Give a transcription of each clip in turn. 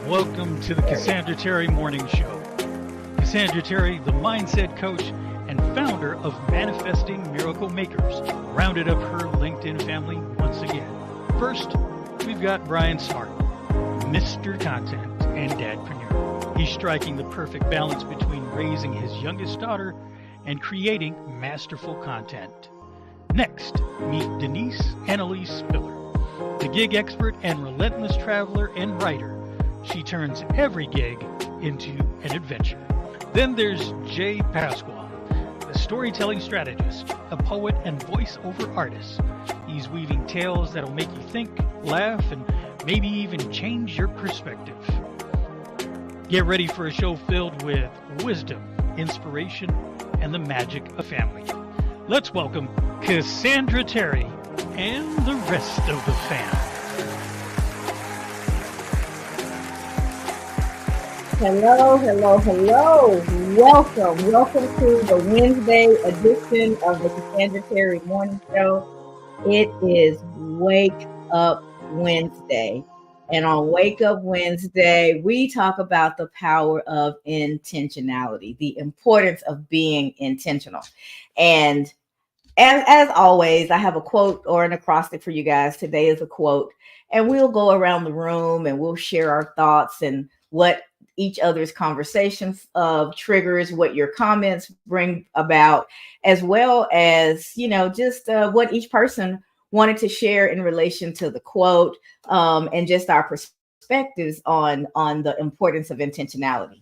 Welcome to the Cassandra Terry Morning Show. Cassandra Terry, the mindset coach and founder of Manifesting Miracle Makers, rounded up her LinkedIn family once again. First, we've got Brian Smart, Mr. Content and Dadpreneur. He's striking the perfect balance between raising his youngest daughter and creating masterful content. Next, meet Denise Annalise Spiller, the gig expert and relentless traveler and writer. She turns every gig into an adventure. Then there's Jay Pasquale, the storytelling strategist, a poet and voiceover artist. He's weaving tales that'll make you think, laugh, and maybe even change your perspective. Get ready for a show filled with wisdom, inspiration, and the magic of family. Let's welcome Cassandra Terry and the rest of the fam. Hello. Welcome to the Wednesday edition of the Cassandra Terry Morning Show. It is Wake Up Wednesday. And on Wake Up Wednesday, we talk about the power of intentionality, the importance of being intentional. And as always, I have a quote or an acrostic for you guys. Today is a quote. And we'll go around the room and we'll share our thoughts and what each other's conversation triggers, what your comments bring about, as well as, just what each person wanted to share in relation to the quote, and just our perspectives on the importance of intentionality.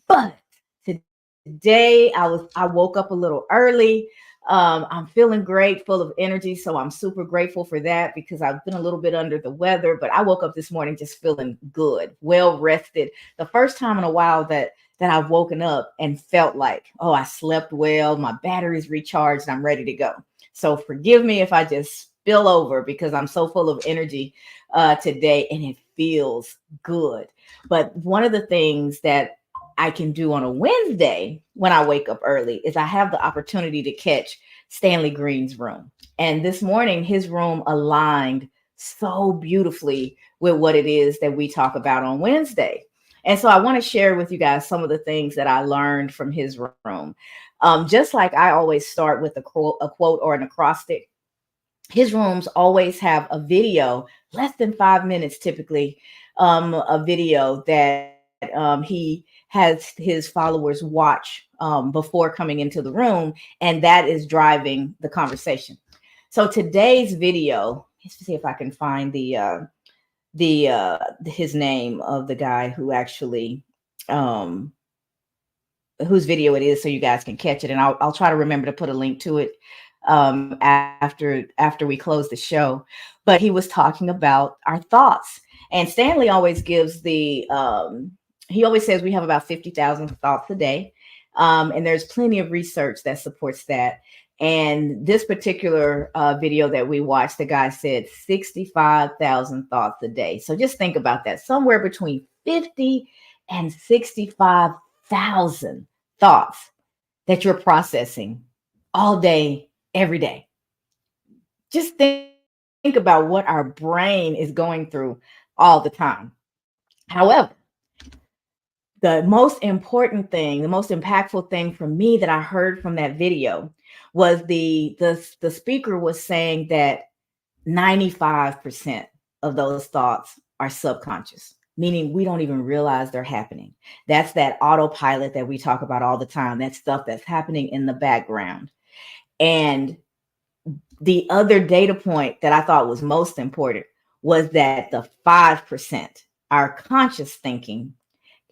But today I woke up a little early. I'm feeling great, full of energy. So I'm super grateful for that because I've been a little bit under the weather, but I woke up this morning just feeling good, well rested. The first time in a while that I've woken up and felt like, oh, I slept well, my battery's recharged, I'm ready to go. So forgive me if I just spill over because I'm so full of energy today and it feels good. But one of the things that I can do on a Wednesday when I wake up early is I have the opportunity to catch Stanley Green's room. And this morning, his room aligned so beautifully with what it is that we talk about on Wednesday. And so I want to share with you guys some of the things that I learned from his room. Just like I always start with a quote or an acrostic, his rooms always have a video, less than 5 minutes typically, a video that he has his followers watch before coming into the room, and that is driving the conversation. So today's video, let's see if I can find his name of the guy who actually whose video it is, so you guys can catch it, and I'll try to remember to put a link to it after we close the show. But he was talking about our thoughts, and Stanley always gives he always says we have about 50,000 thoughts a day. And there's plenty of research that supports that. And this particular video that we watched, the guy said 65,000 thoughts a day. So just think about that. Somewhere between 50 and 65,000 thoughts that you're processing all day, every day. Just think about what our brain is going through all the time. However, the most important thing, the most impactful thing for me that I heard from that video was the speaker was saying that 95% of those thoughts are subconscious, meaning we don't even realize they're happening. That's that autopilot that we talk about all the time, that stuff that's happening in the background. And the other data point that I thought was most important was that the 5%, our conscious thinking,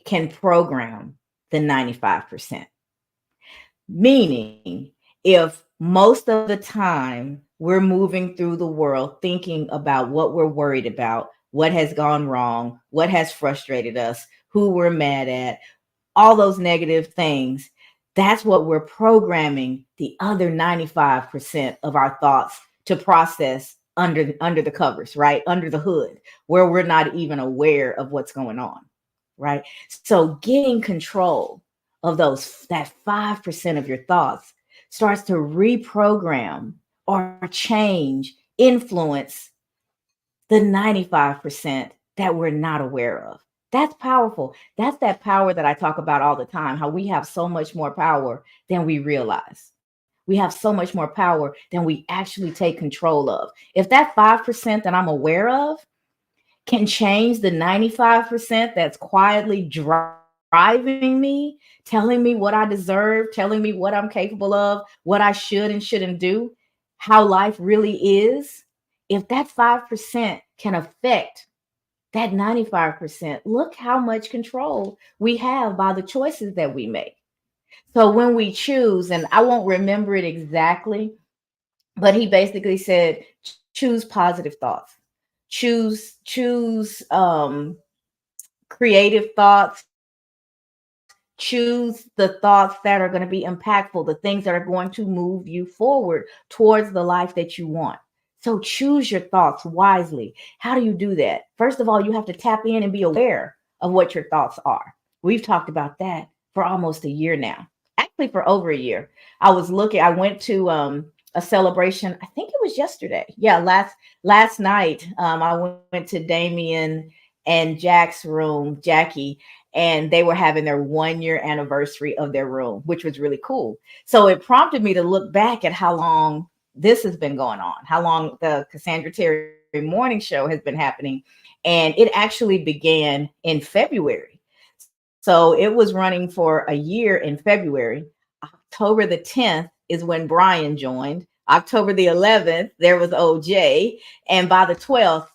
can program the 95%. Meaning, if most of the time we're moving through the world thinking about what we're worried about, what has gone wrong, what has frustrated us, who we're mad at, all those negative things, that's what we're programming the other 95% of our thoughts to process under the covers, right? Under the hood, where we're not even aware of what's going on. Right. So getting control of that 5% of your thoughts starts to reprogram or change, influence the 95% that we're not aware of. That's powerful. That's that power that I talk about all the time, how we have so much more power than we realize. We have so much more power than we actually take control of. If that 5% that I'm aware of can change the 95% that's quietly driving me, telling me what I deserve, telling me what I'm capable of, what I should and shouldn't do, how life really is. If that 5% can affect that 95%, look how much control we have by the choices that we make. So when we choose, and I won't remember it exactly, but he basically said, choose positive thoughts, choose creative thoughts, choose the thoughts that are going to be impactful, the things that are going to move you forward towards the life that you want. So choose your thoughts wisely. How do you do that? First of all, you have to tap in and be aware of what your thoughts are. We've talked about that for almost a year now. Actually, for over a year. I went to a celebration, I think it was yesterday. Yeah, last night. I went to Damien and Jack's room, Jackie, and they were having their 1 year anniversary of their room, which was really cool. So it prompted me to look back at how long this has been going on, how long the Cassandra Terry morning show has been happening. And it actually began in February. So it was running for a year in February. October the 10th is when Brian joined. October the 11th, there was OJ. And by the 12th,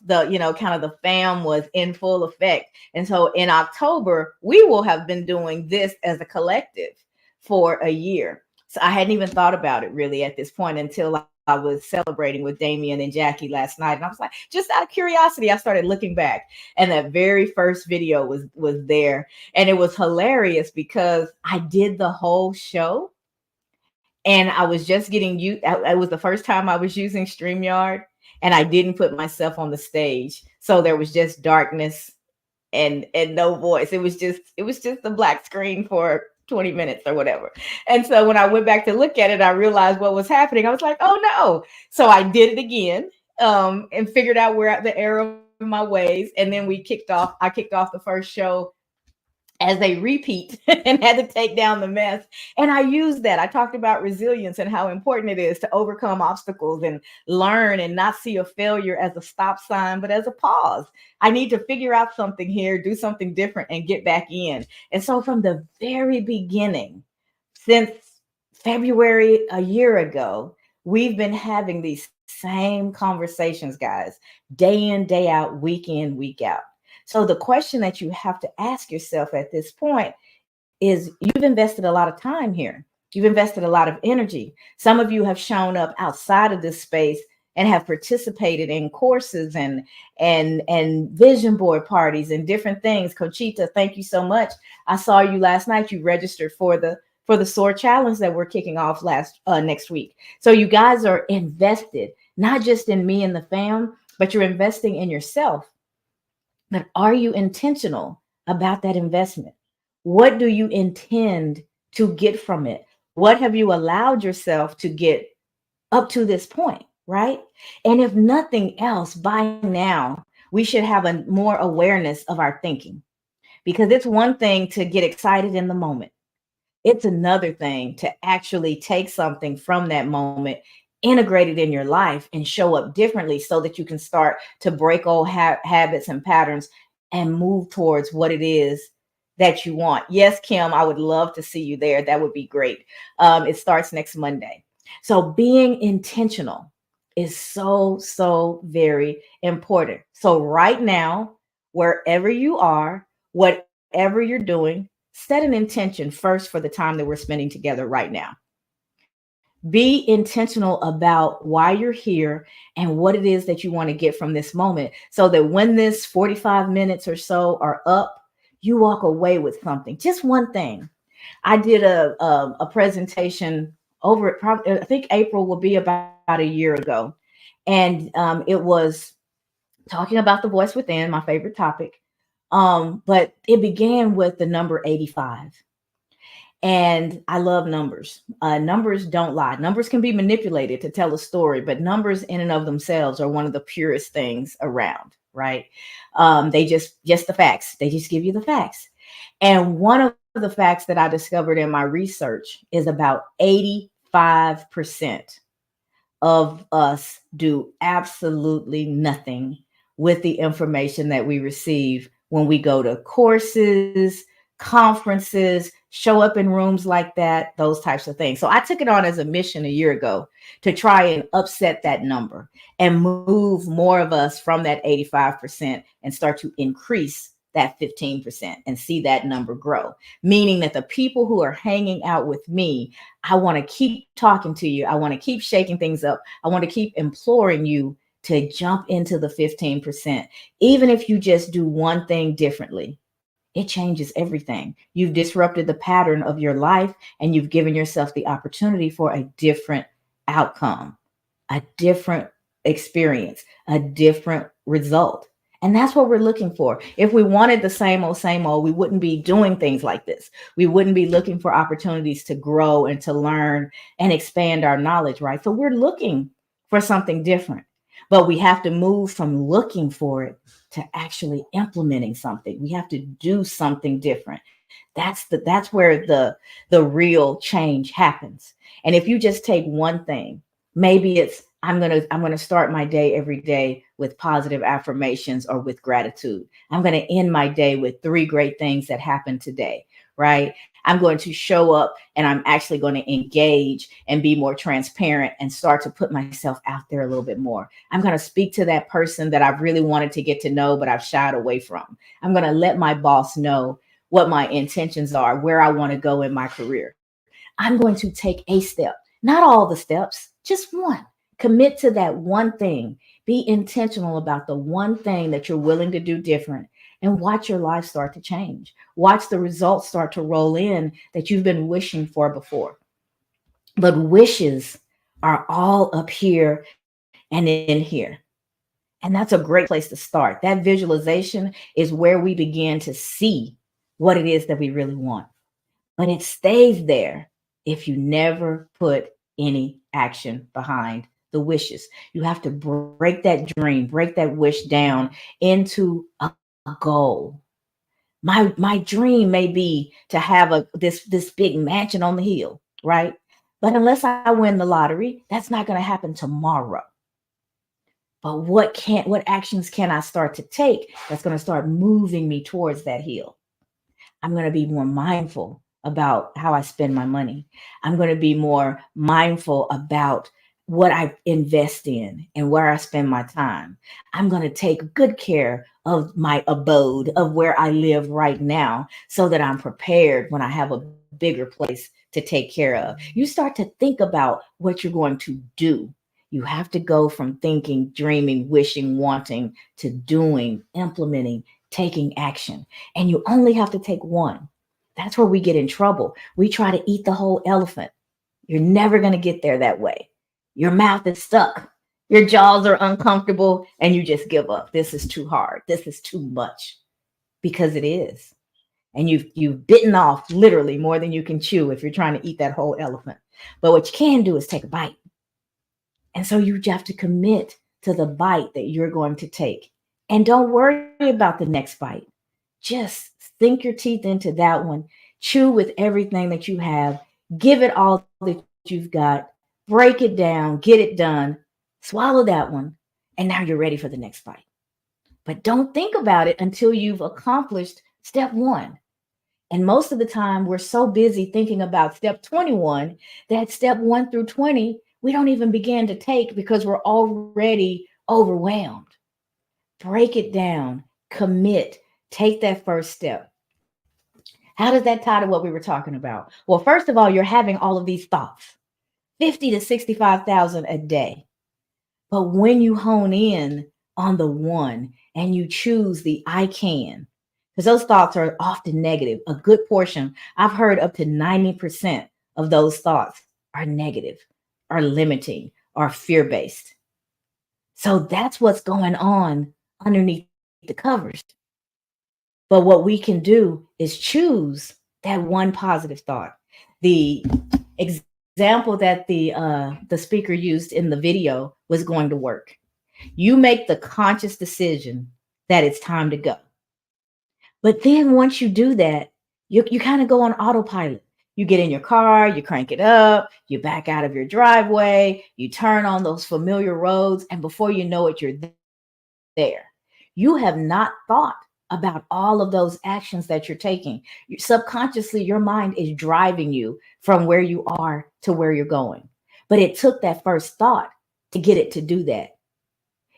kind of the fam was in full effect. And so in October, we will have been doing this as a collective for a year. So I hadn't even thought about it really at this point until I was celebrating with Damien and Jackie last night. And I was like, just out of curiosity, I started looking back. And that very first video was there. And it was hilarious because I did the whole show and I was just getting you. It was the first time I was using StreamYard, and I didn't put myself on the stage, so there was just darkness and no voice. It was just the black screen for 20 minutes or whatever. And so when I went back to look at it, I realized what was happening. I was like, oh no. So I did it again, and figured out where the error of my ways. And then I kicked off the first show as a repeat and had to take down the mess. And I used that. I talked about resilience and how important it is to overcome obstacles and learn and not see a failure as a stop sign, but as a pause. I need to figure out something here, do something different, and get back in. And so from the very beginning, since February a year ago, we've been having these same conversations, guys, day in, day out, week in, week out. So the question that you have to ask yourself at this point is, you've invested a lot of time here. You've invested a lot of energy. Some of you have shown up outside of this space and have participated in courses and vision board parties and different things. Conchita, thank you so much. I saw you last night. You registered for the SOAR challenge that we're kicking off next week. So you guys are invested, not just in me and the fam, but you're investing in yourself. But are you intentional about that investment? What do you intend to get from it? What have you allowed yourself to get up to this point, right? And if nothing else, by now, we should have a more awareness of our thinking, because it's one thing to get excited in the moment. It's another thing to actually take something from that moment, integrate it in your life, and show up differently so that you can start to break old habits and patterns and move towards what it is that you want. Yes, Kim, I would love to see you there. That would be great. It starts next Monday. So being intentional is so, so very important. So right now, wherever you are, whatever you're doing, set an intention first for the time that we're spending together right now. Be intentional about why you're here and what it is that you want to get from this moment, so that when this 45 minutes or so are up, you walk away with something, just one thing. I did a presentation over it, probably, I think April will be about a year ago. And it was talking about the voice within, my favorite topic. But it began with the number 85. And I love numbers. Numbers don't lie. Numbers can be manipulated to tell a story, but numbers in and of themselves are one of the purest things around, right? They just the facts. They just give you the facts. And one of the facts that I discovered in my research is about 85% of us do absolutely nothing with the information that we receive when we go to courses, conferences, show up in rooms like that, those types of things. So I took it on as a mission a year ago to try and upset that number and move more of us from that 85% and start to increase that 15% and see that number grow. Meaning that the people who are hanging out with me, I want to keep talking to you. I want to keep shaking things up. I want to keep imploring you to jump into the 15%. Even if you just do one thing differently, it changes everything. You've disrupted the pattern of your life and you've given yourself the opportunity for a different outcome, a different experience, a different result. And that's what we're looking for. If we wanted the same old, we wouldn't be doing things like this. We wouldn't be looking for opportunities to grow and to learn and expand our knowledge, right? So we're looking for something different, but we have to move from looking for it to actually implementing something. We have to do something different. That's where the real change happens. And if you just take one thing, maybe it's I'm gonna start my day every day with positive affirmations or with gratitude. I'm gonna end my day with three great things that happened today, right? I'm going to show up and I'm actually going to engage and be more transparent and start to put myself out there a little bit more. I'm going to speak to that person that I've really wanted to get to know, but I've shied away from. I'm going to let my boss know what my intentions are, where I want to go in my career. I'm going to take a step, not all the steps, just one. Commit to that one thing. Be intentional about the one thing that you're willing to do different and watch your life start to change. Watch the results start to roll in that you've been wishing for before. But wishes are all up here and in here. And that's a great place to start. That visualization is where we begin to see what it is that we really want. But it stays there if you never put any action behind the wishes. You have to break that dream, break that wish down into a goal. My dream may be to have this big mansion on the hill, right? But unless I win the lottery, that's not going to happen tomorrow. But what actions can I start to take that's going to start moving me towards that hill? I'm going to be more mindful about how I spend my money. I'm going to be more mindful about what I invest in and where I spend my time. I'm going to take good care of my abode, of where I live right now, so that I'm prepared when I have a bigger place to take care of. You start to think about what you're going to do. You have to go from thinking, dreaming, wishing, wanting to doing, implementing, taking action. And you only have to take one. That's where we get in trouble. We try to eat the whole elephant. You're never going to get there that way. Your mouth is stuck. Your jaws are uncomfortable and you just give up. This is too hard. This is too much because it is. And you've bitten off literally more than you can chew if you're trying to eat that whole elephant. But what you can do is take a bite. And so you have to commit to the bite that you're going to take. And don't worry about the next bite. Just sink your teeth into that one. Chew with everything that you have. Give it all that you've got. Break it down. Get it done. Swallow that one. And now you're ready for the next bite. But don't think about it until you've accomplished step one. And most of the time, we're so busy thinking about step 21 that step 1 through 20, we don't even begin to take because we're already overwhelmed. Break it down, commit, take that first step. How does that tie to what we were talking about? Well, first of all, you're having all of these thoughts, 50 to 65,000 a day. But when you hone in on the one and you choose the I can, because those thoughts are often negative, a good portion, I've heard up to 90% of those thoughts are negative, are limiting, are fear based. So that's what's going on underneath the covers. But what we can do is choose that one positive thought. The example that the speaker used in the video was going to work. You make the conscious decision that it's time to go. But then once you do that, you kind of go on autopilot. You get in your car, you crank it up, you back out of your driveway, you turn on those familiar roads, and before you know it, you're there. You have not thought about all of those actions that you're taking. Subconsciously, your mind is driving you from where you are to where you're going. But it took that first thought to get it to do that.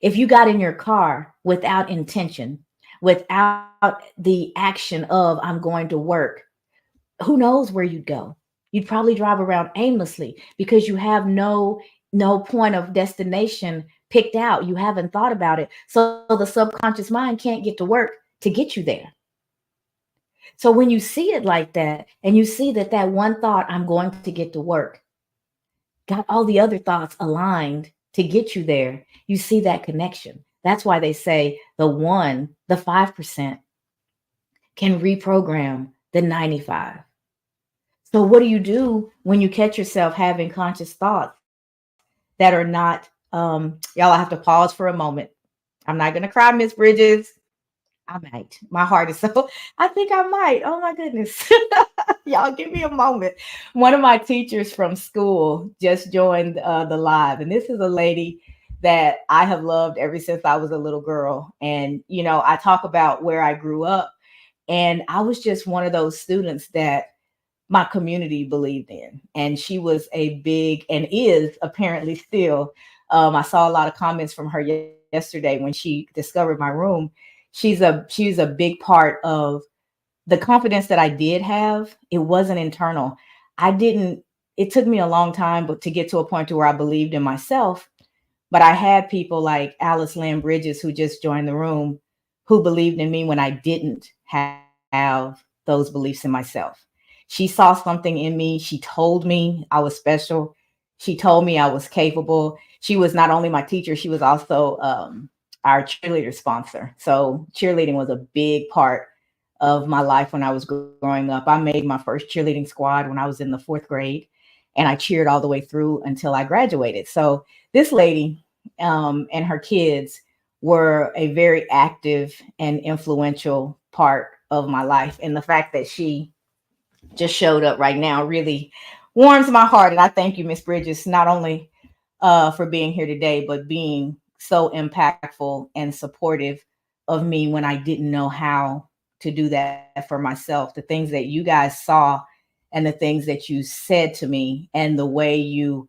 If you got in your car without intention, without the action of I'm going to work, who knows where you'd go? You'd probably drive around aimlessly because you have no point of destination picked out. You haven't thought about it. So the subconscious mind can't get to work to get you there. So when you see it like that, and you see that that one thought, I'm going to get to work, got all the other thoughts aligned to get you there, you see that connection. That's why they say the 5% can reprogram the 95. So what do you do when you catch yourself having conscious thoughts that are not, y'all, I have to pause for a moment. I'm not going to cry, Miss Bridges. I might. My heart is so, I think I might. Oh my goodness. Y'all give me a moment. One of my teachers from school just joined the live. And this is a lady that I have loved ever since I was a little girl. And, you know, I talk about where I grew up. And I was just one of those students that my community believed in. And she was a big, and is apparently still. I saw a lot of comments from her yesterday when she discovered my room. She's a big part of the confidence that I did have. It wasn't internal. I didn't, it took me a long time but to get to a point to where I believed in myself. But I had people like Alice Lamb Bridges, who just joined the room, who believed in me when I didn't have those beliefs in myself. She saw something in me. She told me I was special. She told me I was capable. She was not only my teacher, she was also our cheerleader sponsor. So cheerleading was a big part of my life when I was growing up. I made my first cheerleading squad when I was in the 4th grade, and I cheered all the way through until I graduated. So this lady and her kids were a very active and influential part of my life. And the fact that she just showed up right now really warms my heart. And I thank you, Miss Bridges, not only for being here today, but being so impactful and supportive of me when I didn't know how to do that for myself. The things that you guys saw and the things that you said to me and the way you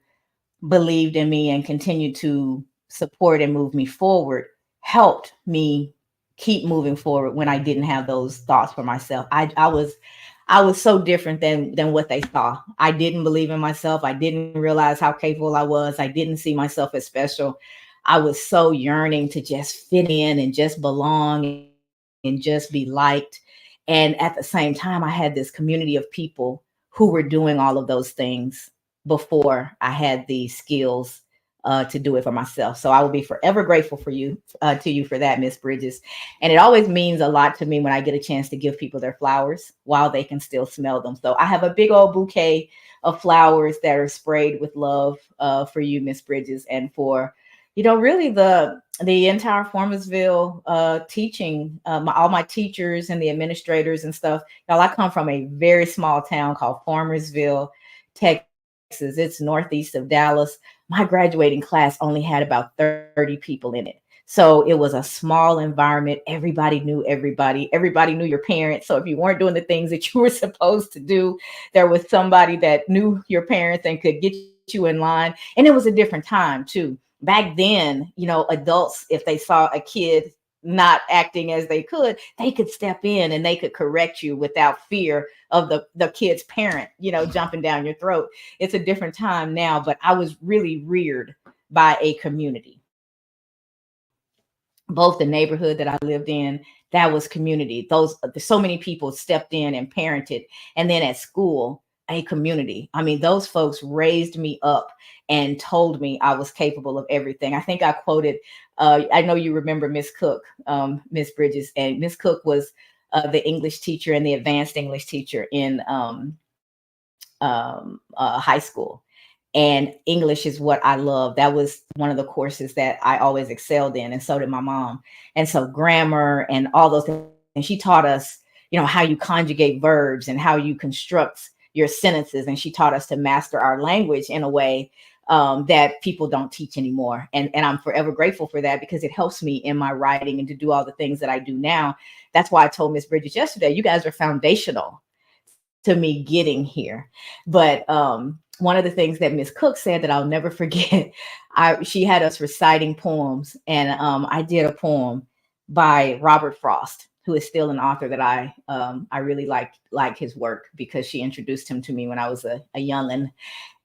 believed in me and continued to support and move me forward helped me keep moving forward when I didn't have those thoughts for myself. I was so different than what they saw. I didn't believe in myself. I didn't realize how capable I was. I didn't see myself as special. I was so yearning to just fit in and just belong and just be liked. And at the same time, I had this community of people who were doing all of those things before I had the skills to do it for myself. So I will be forever grateful for you, to you for that, Miss Bridges. And it always means a lot to me when I get a chance to give people their flowers while they can still smell them. So I have a big old bouquet of flowers that are sprayed with love for you, Miss Bridges, and for, you know, really the entire Formersville teaching, all my teachers and the administrators and stuff. Y'all, I come from a very small town called Formersville, Texas. It's northeast of Dallas. My graduating class only had about 30 people in it. So it was a small environment. Everybody knew everybody. Everybody knew your parents. So if you weren't doing the things that you were supposed to do, there was somebody that knew your parents and could get you in line. And it was a different time too. Back then, you know, adults, if they saw a kid not acting as they could step in and they could correct you without fear of the kid's parent, you know, jumping down your throat. It's a different time now, but I was really reared by a community. Both the neighborhood that I lived in, that was community. So many people stepped in and parented. And then at school, a community. I mean, those folks raised me up and told me I was capable of everything. I think I quoted, I know you remember Miss Cook, Miss Bridges, and Miss Cook was the English teacher and the advanced English teacher in high school. And English is what I love. That was one of the courses that I always excelled in. And so did my mom. And so grammar and all those things. And she taught us, how you conjugate verbs and how you construct your sentences. And she taught us to master our language in a way that people don't teach anymore. And I'm forever grateful for that, because it helps me in my writing and to do all the things that I do now. That's why I told Miss Bridges yesterday, you guys are foundational to me getting here. But one of the things that Miss Cook said that I'll never forget, she had us reciting poems, and I did a poem by Robert Frost, who is still an author that I really like his work, because she introduced him to me when I was a youngin'.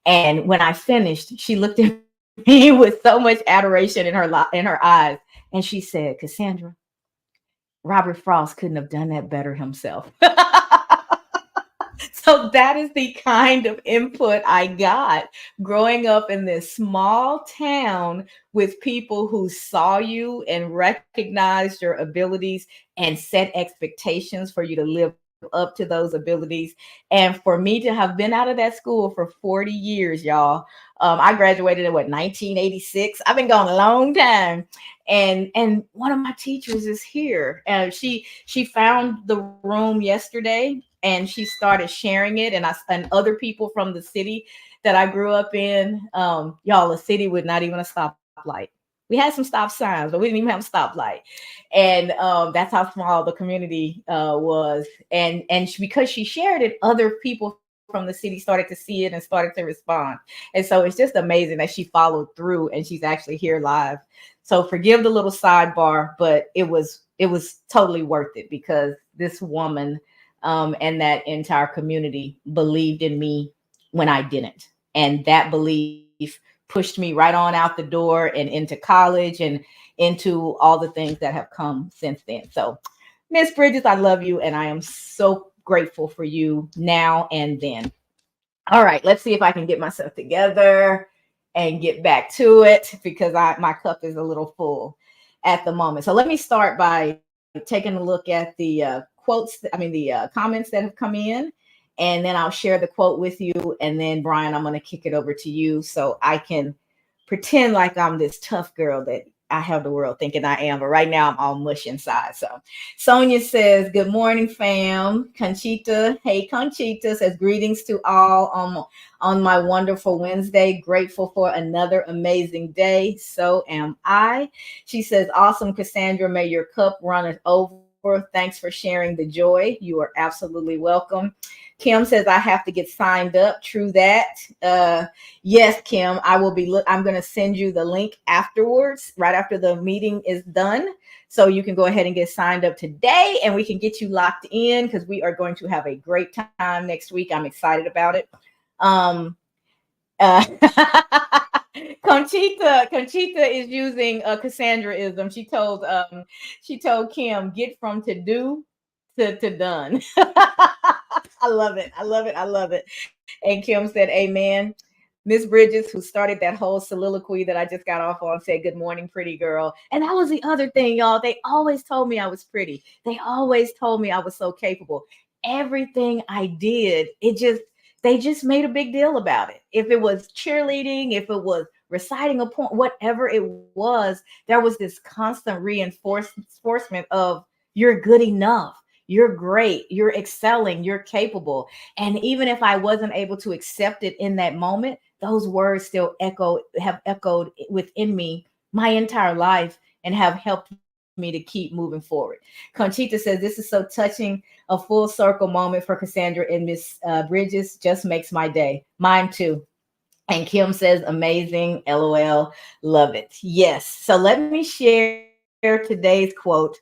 And when I finished, she looked at me with so much adoration in her eyes, and she said, "Cassandra, Robert Frost couldn't have done that better himself." So that is the kind of input I got growing up in this small town with people who saw you and recognized your abilities and set expectations for you to live up to those abilities. And for me to have been out of that school for 40 years, y'all. I graduated in 1986. I've been gone a long time. And one of my teachers is here. She found the room yesterday, and she started sharing it, and other people from the city that I grew up in. Y'all, a city with not even a stoplight. We had some stop signs, but we didn't even have a stoplight. And that's how small the community was. And because she shared it, other people from the city started to see it and started to respond. And so it's just amazing that she followed through, and she's actually here live. So forgive the little sidebar, but it was totally worth it, because this woman and that entire community believed in me when I didn't. And that belief pushed me right on out the door and into college and into all the things that have come since then. So, Miss Bridges, I love you, and I am so grateful for you now and then. All right, let's see if I can get myself together and get back to it, because my cup is a little full at the moment. So let me start by taking a look at the comments that have come in, and then I'll share the quote with you. And then, Brian, I'm going to kick it over to you so I can pretend like I'm this tough girl that I have the world thinking I am. But right now I'm all mush inside. So Sonia says, "Good morning, fam." Conchita, hey, Conchita says, "Greetings to all on my wonderful Wednesday. Grateful for another amazing day. So am I." She says, "Awesome, Cassandra. May your cup runneth over. Thanks for sharing the joy." You are absolutely welcome. Kim says, "I have to get signed up." True that. Yes, Kim, I'm going to send you the link afterwards, right after the meeting is done. So you can go ahead and get signed up today, and we can get you locked in, because we are going to have a great time next week. I'm excited about it. Conchita is using a Cassandraism. She told Kim, "Get from to do to done." I love it. I love it. I love it. And Kim said, "Amen." Miss Bridges, who started that whole soliloquy that I just got off on, said, "Good morning, pretty girl." And that was the other thing, y'all. They always told me I was pretty. They always told me I was so capable. Everything I did, they just made a big deal about it. If it was cheerleading, if it was reciting a poem, whatever it was, there was this constant reinforcement of, "You're good enough. You're great. You're excelling. You're capable." And even if I wasn't able to accept it in that moment, those words still have echoed within me my entire life and have helped me to keep moving forward. Conchita says, "This is so touching. A full circle moment for Cassandra and Miss Bridges. Just makes my day." Mine too. And Kim says, "Amazing. LOL. Love it." Yes. So let me share today's quote.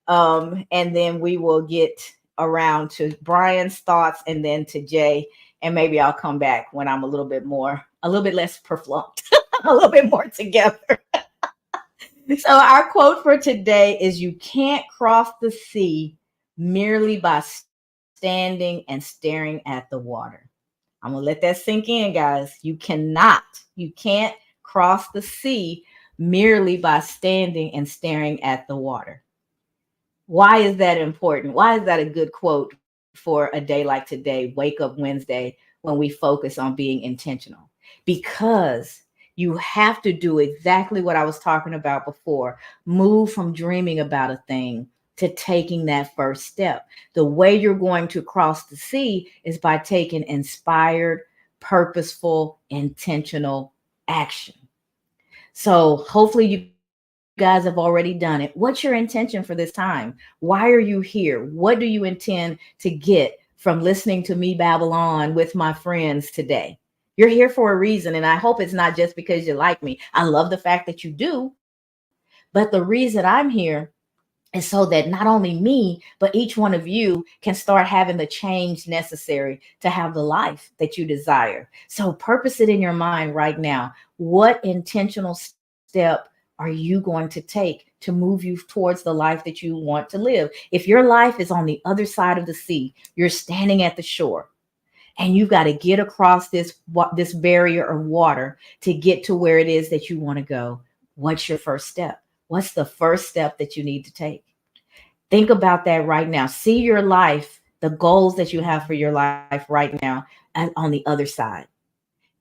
And then we will get around to Brian's thoughts, and then to Jay. And maybe I'll come back when I'm a little bit less perflunked, a little bit more together. So our quote for today is, "You can't cross the sea merely by standing and staring at the water." I'm going to let that sink in, guys. You can't cross the sea merely by standing and staring at the water. Why is that important? Why is that a good quote for a day like today, Wake Up Wednesday, when we focus on being intentional, because you have to do exactly what I was talking about before. Move from dreaming about a thing to taking that first step. The way you're going to cross the sea is by taking inspired, purposeful, intentional action. So hopefully you guys have already done it. What's your intention for this time? Why are you here? What do you intend to get from listening to me babble on with my friends today? You're here for a reason, and I hope it's not just because you like me. I love the fact that you do, but the reason I'm here is so that not only me, but each one of you can start having the change necessary to have the life that you desire. So purpose it in your mind right now. What intentional step are you going to take to move you towards the life that you want to live? If your life is on the other side of the sea, you're standing at the shore, and you've got to get across this barrier of water to get to where it is that you want to go. What's your first step? What's the first step that you need to take? Think about that right now. See your life, the goals that you have for your life right now, on the other side,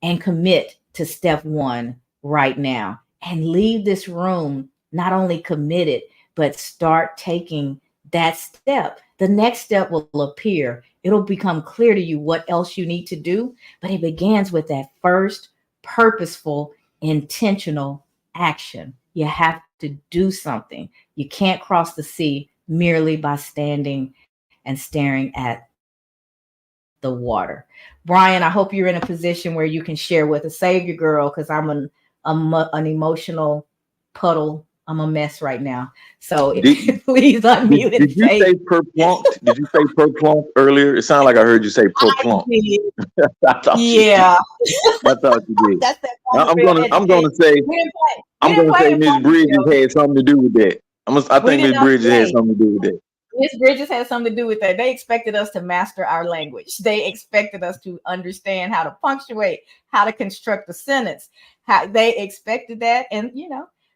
and commit to step one right now, and leave this room not only committed, but start taking that step. The next step will appear. It'll become clear to you what else you need to do, but it begins with that first purposeful, intentional action. You have to do something. You can't cross the sea merely by standing and staring at the water. Brian, I hope you're in a position where you can share with us. Save your girl, because I'm an emotional puddle. I'm a mess right now. So Did, please unmute and did you say, say perplunked? Did you say perplunk earlier? It sounded like I heard you say perplunk. yeah, I thought you yeah. did. I thought you did. That's that Now, I'm real gonna I'm education. gonna say We didn't play. We I'm didn't gonna play say in Miss Farmville. Bridges had something to do with that. I We think did Miss not Bridges had play. something to do with that. Miss Bridges had something to do with that. They expected us to master our language. They expected us to understand how to punctuate, how to construct a sentence. How they expected that, and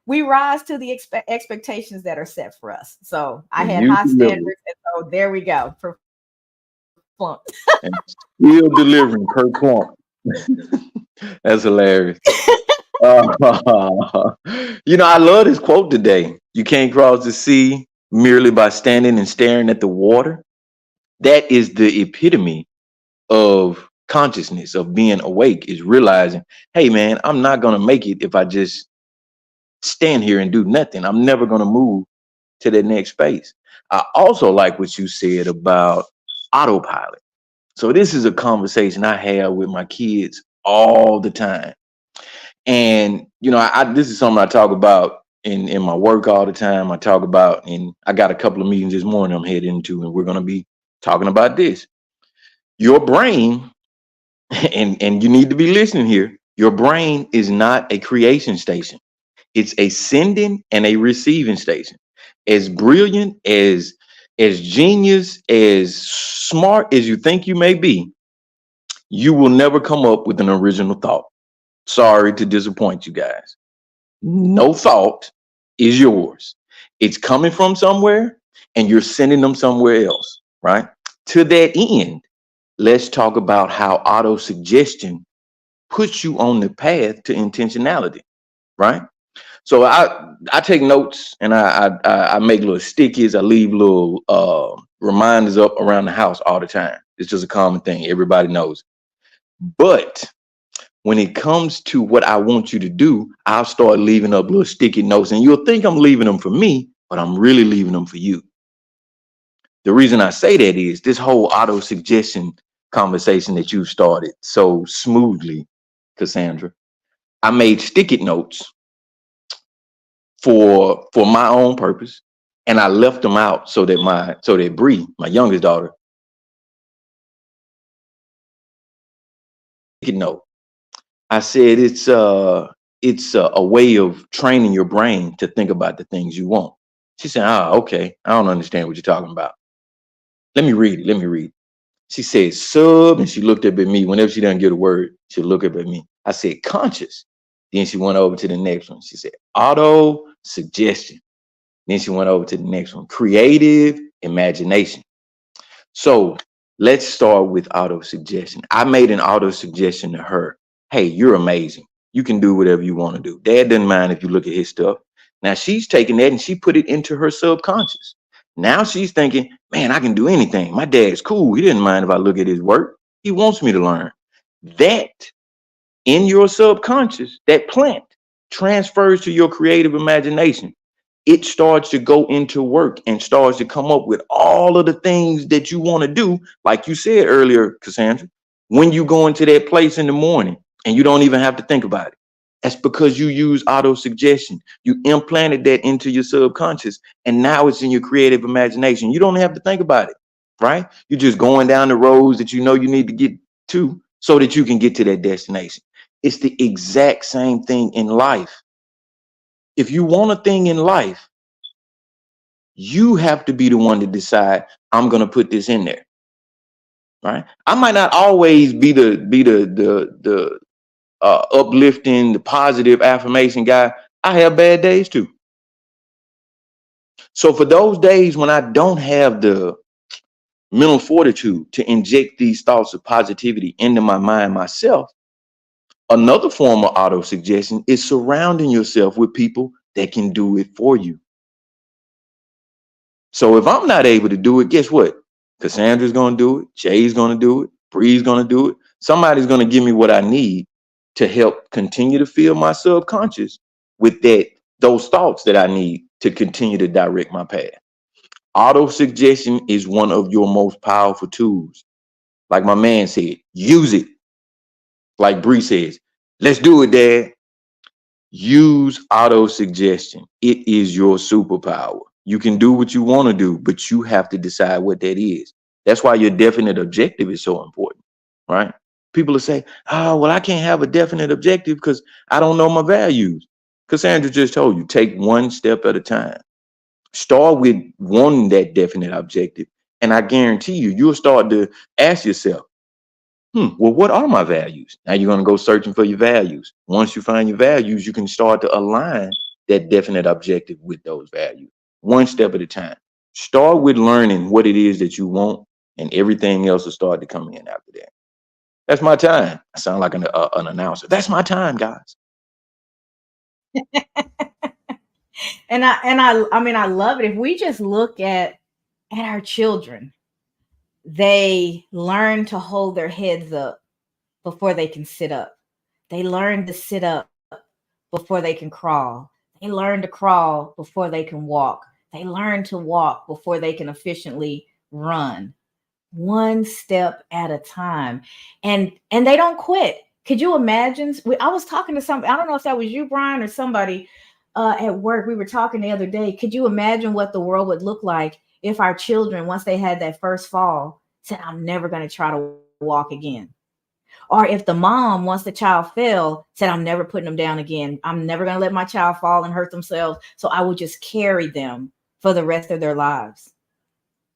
we rise to the expectations that are set for us. So I And had you high delivered standards, and so there we go. Flunk. and still delivering perplunk. That's hilarious. I love this quote today. You can't cross the sea merely by standing and staring at the water. That is the epitome of consciousness, of being awake, is realizing, hey man, I'm not gonna make it if I just stand here and do nothing. I'm never gonna move to the next space. I also like what you said about autopilot. So this is a conversation I have with my kids all the time. And this is something I talk about in my work all the time. I talk about, and I got a couple of meetings this morning I'm heading into, and we're gonna be talking about this. Your brain, and you need to be listening here. Your brain is not a creation station. It's a sending and a receiving station. As brilliant, as genius, as smart as you think you may be, you will never come up with an original thought. Sorry to disappoint you guys. No thought is yours. It's coming from somewhere and you're sending them somewhere else, right? To that end, let's talk about how auto suggestion puts you on the path to intentionality, right? So I take notes, and I make little stickies. I leave little reminders up around the house all the time. It's just a common thing. Everybody knows. But when it comes to what I want you to do, I'll start leaving up little sticky notes, and you'll think I'm leaving them for me, but I'm really leaving them for you. The reason I say that is this whole auto suggestion conversation that you started so smoothly, Cassandra. I made sticky notes for my own purpose, and I left them out so that Bree, my youngest daughter, could know. I said it's a way of training your brain to think about the things you want. She said, okay, I don't understand what you're talking about. Let me read it. Let me read. She said sub, and she looked up at me. Whenever she doesn't get a word, she'll look up at me. I said conscious. Then she went over to the next one. She said auto suggestion. Then she went over to the next one, creative imagination. So Let's start with auto suggestion. I made an auto suggestion to her. Hey, you're amazing. You can do whatever you want to do. Dad doesn't mind if you look at his stuff. Now she's taking that and she put it into her subconscious. Now she's thinking, man, I can do anything. My dad's cool. He didn't mind if I look at his work. He wants me to learn. That in your subconscious, that plant transfers to your creative imagination. It starts to go into work and starts to come up with all of the things that you want to do. Like you said earlier, Cassandra, when you go into that place in the morning and you don't even have to think about it. That's because you use auto suggestion. You implanted that into your subconscious and now it's in your creative imagination. You don't have to think about it, right? You're just going down the roads that you know you need to get to so that you can get to that destination. It's the exact same thing in life. If you want a thing in life, you have to be the one to decide, I'm going to put this in there. Right? I might not always be the uplifting, the positive affirmation guy. I have bad days too. So for those days when I don't have the mental fortitude to inject these thoughts of positivity into my mind myself, another form of auto suggestion is surrounding yourself with people that can do it for you. So if I'm not able to do it, guess what? Cassandra's going to do it. Jay's going to do it. Bree's going to do it. Somebody's going to give me what I need to help continue to fill my subconscious with those thoughts that I need to continue to direct my path. Auto suggestion is one of your most powerful tools. Like my man said, use it. Like Bree says, let's do it, Dad. Use auto suggestion. It is your superpower. You can do what you want to do, but you have to decide what that is. That's why your definite objective is so important, right? People will say, oh, well, I can't have a definite objective because I don't know my values. Cassandra just told you, take one step at a time. Start with wanting that definite objective. And I guarantee you, you'll start to ask yourself, well, what are my values? Now you're going to go searching for your values. Once you find your values, you can start to align that definite objective with those values, one step at a time. Start with learning what it is that you want, and everything else will start to come in after that. That's my time. I sound like an announcer. That's my time, guys. I mean, I love it. If we just look at our children, they learn to hold their heads up before they can sit up. They learn to sit up before they can crawl. They learn to crawl before they can walk. They learn to walk before they can efficiently run. One step at a time. And they don't quit. Could you imagine? I was talking to somebody, I don't know if that was you, Brian, or somebody at work. We were talking the other day. Could you imagine what the world would look like if our children, once they had that first fall, said, I'm never going to try to walk again? Or if the mom, once the child fell, said, I'm never putting them down again. I'm never going to let my child fall and hurt themselves. So I will just carry them for the rest of their lives.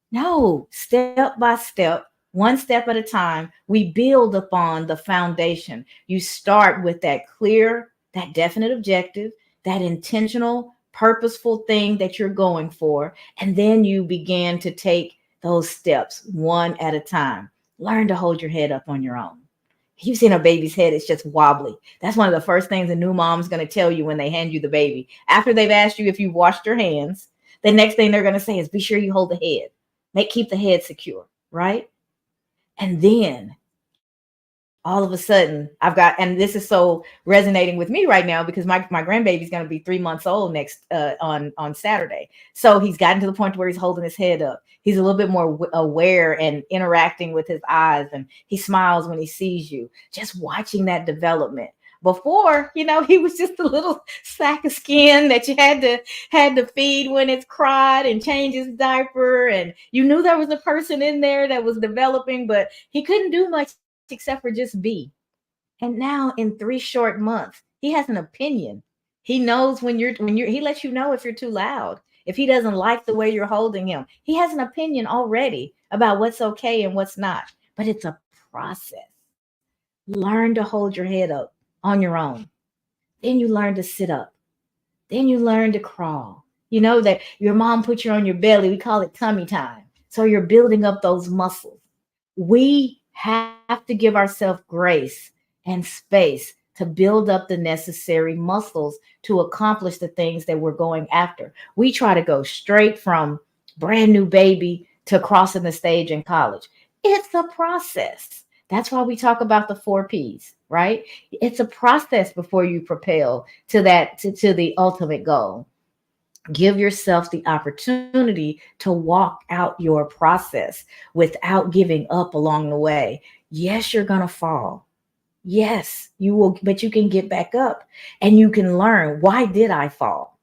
No, step by step, one step at a time, we build upon the foundation. You start with that clear, that definite objective, that intentional, purposeful thing that you're going for. And then you begin to take those steps one at a time. Learn to hold your head up on your own. You've seen a baby's head, it's just wobbly. That's one of the first things a new mom's going to tell you when they hand you the baby. After they've asked you if you've washed your hands, the next thing they're going to say is, be sure you hold the head. Keep the head secure, right? And then all of a sudden and this is so resonating with me right now because my grandbaby's going to be 3 months old next on Saturday. So he's gotten to the point where he's holding his head up. He's a little bit more aware and interacting with his eyes, and he smiles when he sees you. Just watching that development. Before, he was just a little sack of skin that you had to feed when it's cried and change his diaper. And you knew there was a person in there that was developing, but he couldn't do much except for just be. And now in 3 short months, he has an opinion. He knows when he lets you know if you're too loud, if he doesn't like the way you're holding him. He has an opinion already about what's okay and what's not. But it's a process. Learn to hold your head up on your own. Then you learn to sit up. Then you learn to crawl. You know that your mom put you on your belly. We call it tummy time. So you're building up those muscles. We have to give ourselves grace and space to build up the necessary muscles to accomplish the things that we're going after. We try to go straight from brand new baby to crossing the stage in college. It's a process. That's why we talk about the 4 P's, right? It's a process before you propel to to the ultimate goal. Give yourself the opportunity to walk out your process without giving up along the way. Yes, you're going to fall. Yes, you will, but you can get back up and you can learn, why did I fall?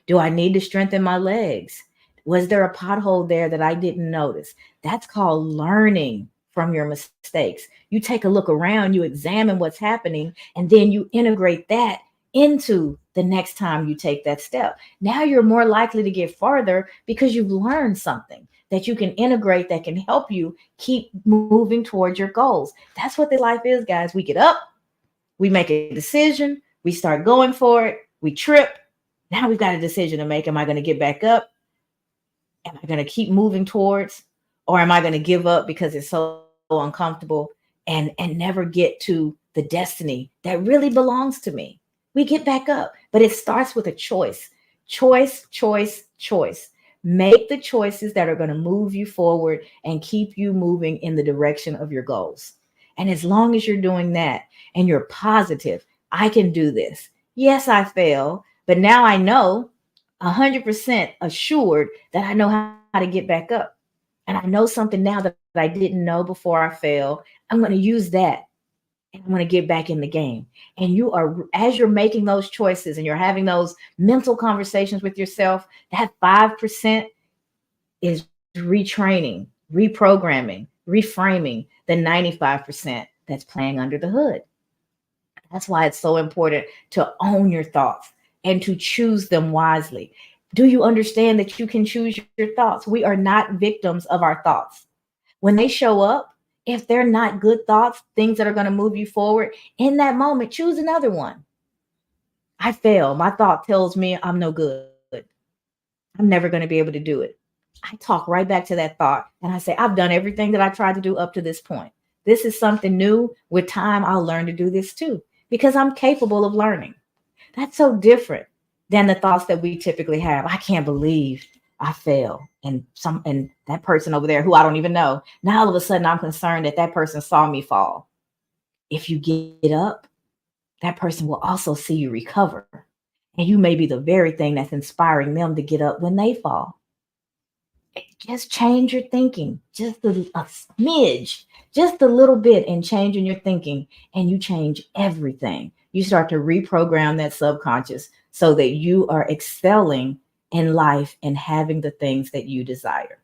Do I need to strengthen my legs? Was there a pothole there that I didn't notice? That's called learning from your mistakes. You take a look around, you examine what's happening, and then you integrate that into the next time you take that step. Now you're more likely to get farther because you've learned something that you can integrate that can help you keep moving towards your goals. That's what this life is, guys. We get up, we make a decision, we start going for it, we trip. Now we've got a decision to make. Am I going to get back up? Am I going to keep moving towards, or am I going to give up because it's so uncomfortable and never get to the destiny that really belongs to me? We get back up, but it starts with a choice. Choice, choice, choice. Make the choices that are going to move you forward and keep you moving in the direction of your goals. And as long as you're doing that and you're positive, I can do this. Yes, I fail, but now I know 100% assured that I know how to get back up. And I know something now that I didn't know before I failed. I'm going to use that and I'm going to get back in the game. And you are, as you're making those choices and you're having those mental conversations with yourself, that 5% is retraining, reprogramming, reframing the 95% that's playing under the hood. That's why it's so important to own your thoughts and to choose them wisely. Do you understand that you can choose your thoughts? We are not victims of our thoughts. When they show up, if they're not good thoughts, things that are going to move you forward, in that moment, choose another one. I fail. My thought tells me I'm no good. I'm never going to be able to do it. I talk right back to that thought and I say, I've done everything that I tried to do up to this point. This is something new. With time, I'll learn to do this too because I'm capable of learning. That's so different than the thoughts that we typically have. I can't believe I fail. And that person over there who I don't even know, now all of a sudden I'm concerned that that person saw me fall. If you get up, that person will also see you recover. And you may be the very thing that's inspiring them to get up when they fall. Just change your thinking, just a smidge, just a little bit, and changing your thinking, and you change everything. You start to reprogram that subconscious so that you are excelling in life and having the things that you desire.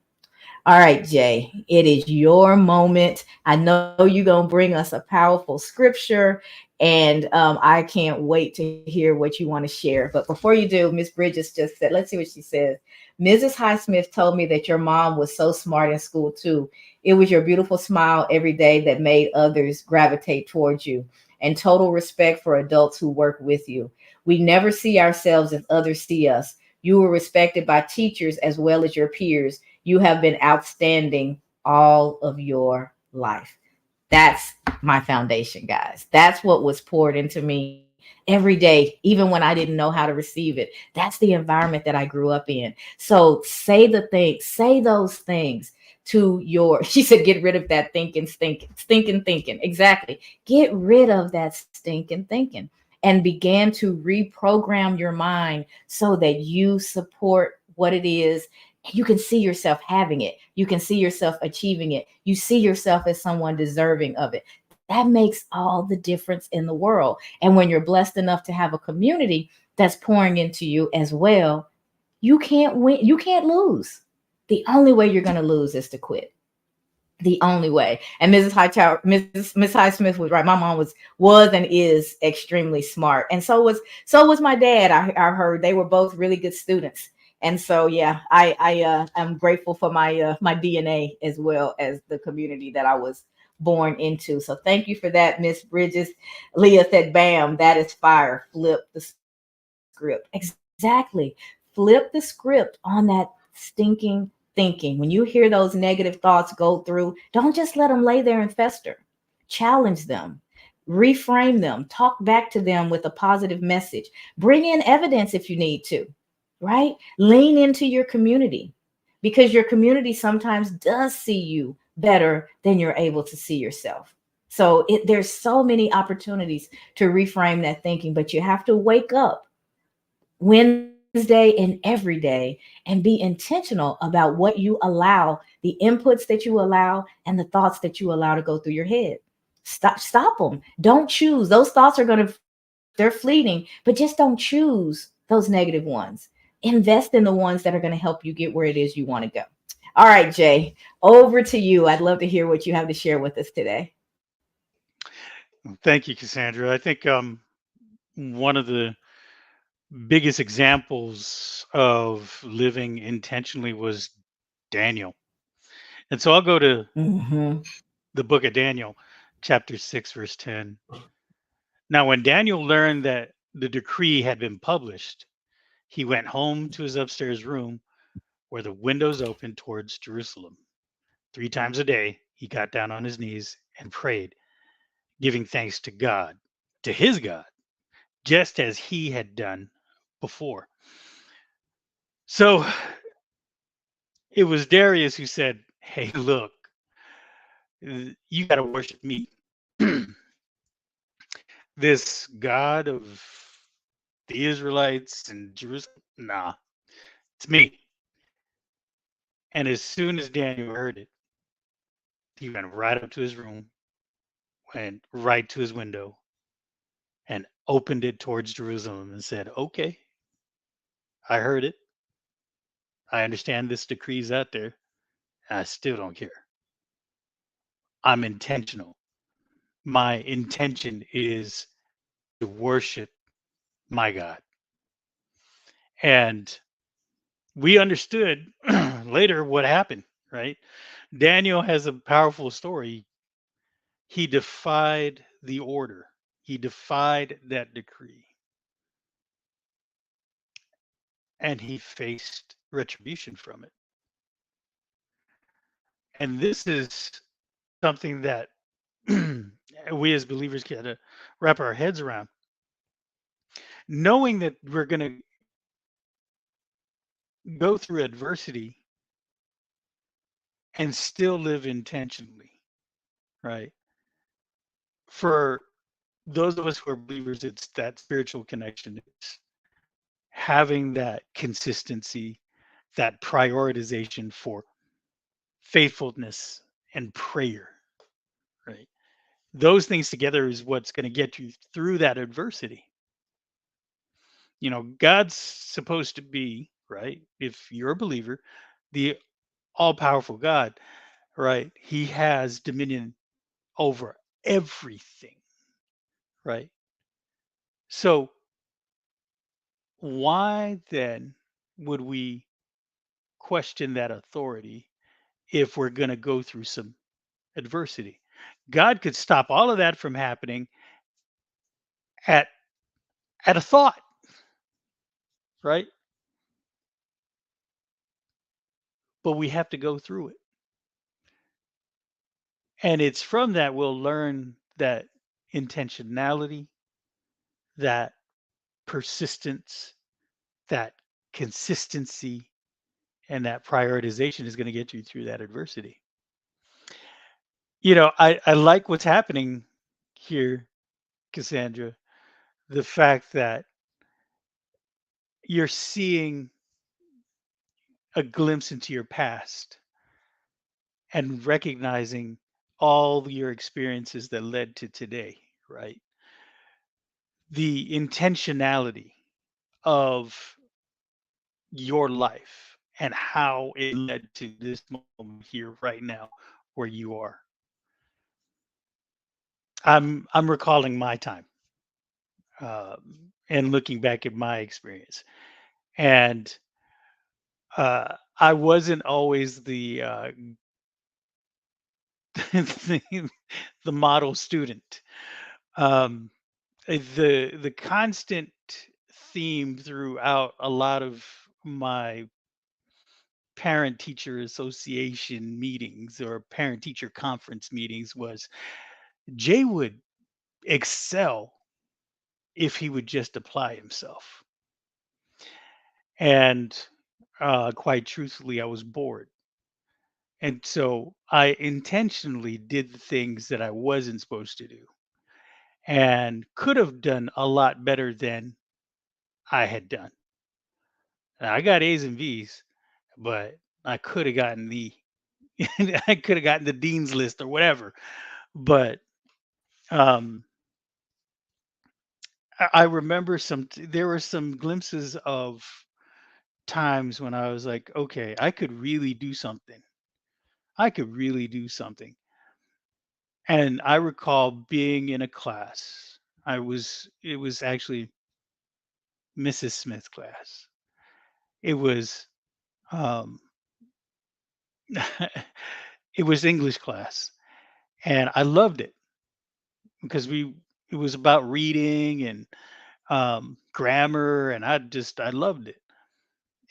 All right, Jay, it is your moment. I know you're going to bring us a powerful scripture, and I can't wait to hear what you want to share. But before you do, Miss Bridges just said, let's see what she says. Mrs. Highsmith told me that your mom was so smart in school, too. It was your beautiful smile every day that made others gravitate towards you, and total respect for adults who work with you. We never see ourselves as others see us. You were respected by teachers as well as your peers. You have been outstanding all of your life. That's my foundation, guys. That's what was poured into me every day, even when I didn't know how to receive it. That's the environment that I grew up in. So say those things to your, she said, get rid of that stinking thinking. Exactly. Get rid of that stinking thinking and began to reprogram your mind so that you support what it is. You can see yourself having it. You can see yourself achieving it. You see yourself as someone deserving of it. That makes all the difference in the world. And when you're blessed enough to have a community that's pouring into you as well, you can't win. You can't lose. The only way you're going to lose is to quit. The only way. And Mrs. Hightower, Miss Highsmith was right. My mom was and is extremely smart, and so was my dad. I heard they were both really good students. And so, yeah, I am grateful for my DNA as well as the community that I was born into. So thank you for that, Miss Bridges. Leah said, "Bam, that is fire." Flip the script. Exactly. Flip the script on that stinking thinking. When you hear those negative thoughts go through, don't just let them lay there and fester. Challenge them, reframe them, talk back to them with a positive message. Bring in evidence if you need to, right? Lean into your community because your community sometimes does see you better than you're able to see yourself. So there's so many opportunities to reframe that thinking, but you have to wake up Wednesday and every day and be intentional about what you allow, the inputs that you allow, and the thoughts that you allow to go through your head. Stop them. Don't choose. Those thoughts are going to, they're fleeting, but just don't choose those negative ones. Invest in the ones that are going to help you get where it is you want to go. All right, Jay, over to you. I'd love to hear what you have to share with us today. Thank you, Cassandra. I think one of the biggest examples of living intentionally was Daniel. And so I'll go to Mm-hmm. the book of Daniel, chapter 6, verse 10. Now, when Daniel learned that the decree had been published, he went home to his upstairs room where the windows opened towards Jerusalem. 3 times a day, he got down on his knees and prayed, giving thanks to God, to his God, just as he had done before. So it was Darius who said, "Hey, look, you got to worship me. This God of the Israelites and Jerusalem, nah, it's me." And as soon as Daniel heard it, he went right up to his room, went right to his window, and opened it towards Jerusalem and said, "Okay, I heard it. I understand this decree's out there. I still don't care. I'm intentional. My intention is to worship my God." And we understood later what happened, right? Daniel has a powerful story. He defied the order, he defied that decree, and he faced retribution from it. And this is something that we as believers got to wrap our heads around, knowing that we're going to go through adversity and still live intentionally, right? For those of us who are believers, it's that spiritual connection. It's having that consistency, that prioritization for faithfulness and prayer, right? Those things together is what's going to get you through that adversity. God's supposed to be, right? If you're a believer, the all powerful God, right? He has dominion over everything, right? So, why then would we question that authority if we're going to go through some adversity? God could stop all of that from happening at a thought, right? But we have to go through it. And it's from that we'll learn that intentionality, that persistence, that consistency, and that prioritization is going to get you through that adversity. I like what's happening here, Cassandra. The fact that you're seeing a glimpse into your past and recognizing all your experiences that led to today, right? The intentionality of your life and how it led to this moment here right now where you are. I'm recalling my time and looking back at my experience, and I wasn't always the, the model student. Um, the constant theme throughout a lot of my parent teacher association meetings or parent teacher conference meetings was Jay would excel if he would just apply himself. And quite truthfully, I was bored. And so I intentionally did the things that I wasn't supposed to do and could have done a lot better than I had done. Now, I got A's and B's, but I could have gotten the I could have gotten the dean's list or whatever. But um, I remember there were some glimpses of times when I was like, okay, I could really do something. I could really do something. And I recall being in a class. It was actually Mrs. Smith's class. It was um it was English class. And I loved it because it was about reading and grammar, and I loved it.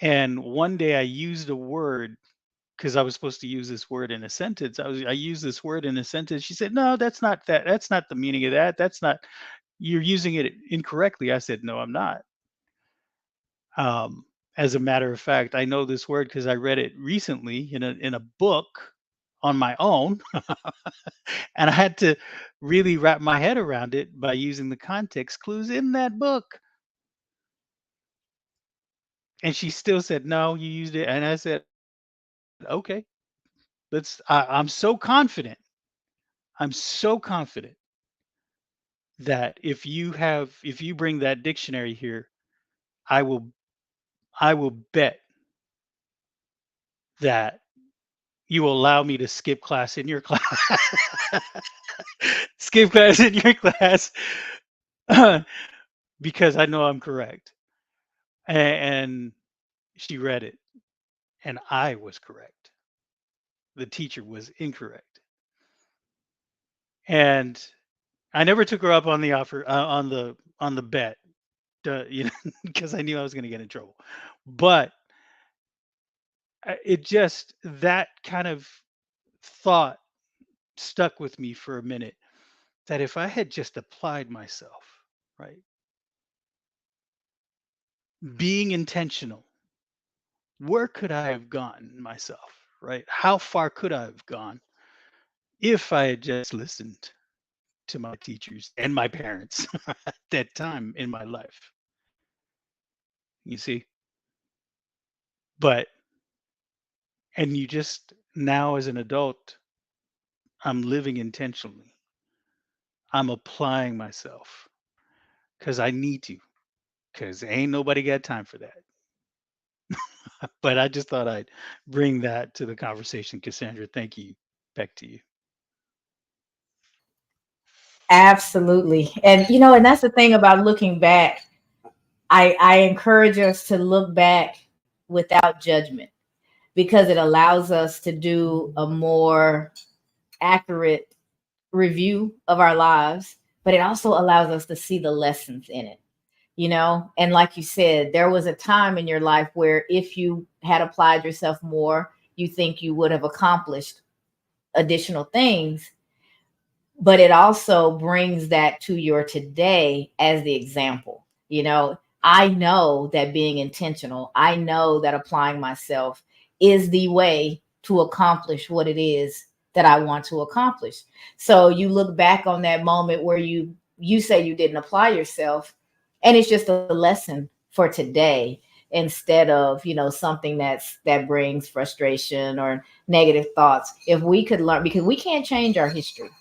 And one day I used a word because I was supposed to use this word in a sentence. I used this word in a sentence. She said, "No, that's not that. That's not the meaning of that. That's not. You're using it incorrectly." I said, "No, I'm not." Um, as a matter of fact, I know this word because I read it recently in a book on my own, and I had to really wrap my head around it by using the context clues in that book. And she still said, "No, you used it." And I said, "Okay, I'm so confident. I'm so confident that if you bring that dictionary here, I will I will bet that you will allow me to skip class in your class, skip class in your class, because I know I'm correct." And she read it, and I was correct. The teacher was incorrect, and I never took her up on the offer on the bet, because I knew I was going to get in trouble. But it just that kind of thought stuck with me for a minute, that if I had just applied myself, right, being intentional, where could I have gotten myself, right? How far could I have gone if I had just listened to my teachers and my parents at that time in my life, you see? But, and you just now as an adult, I'm living intentionally. I'm applying myself because I need to, because ain't nobody got time for that. But I just thought I'd bring that to the conversation. Cassandra, thank you. Back to you. Absolutely. And and that's the thing about looking back. I encourage us to look back without judgment, because it allows us to do a more accurate review of our lives, but it also allows us to see the lessons in it. And like you said, there was a time in your life where if you had applied yourself more, you think you would have accomplished additional things. But it also brings that to your today as the example. I know that being intentional, I know that applying myself is the way to accomplish what it is that I want to accomplish. So you look back on that moment where you say you didn't apply yourself, and it's just a lesson for today, instead of something that brings frustration or negative thoughts. If we could learn, because we can't change our history,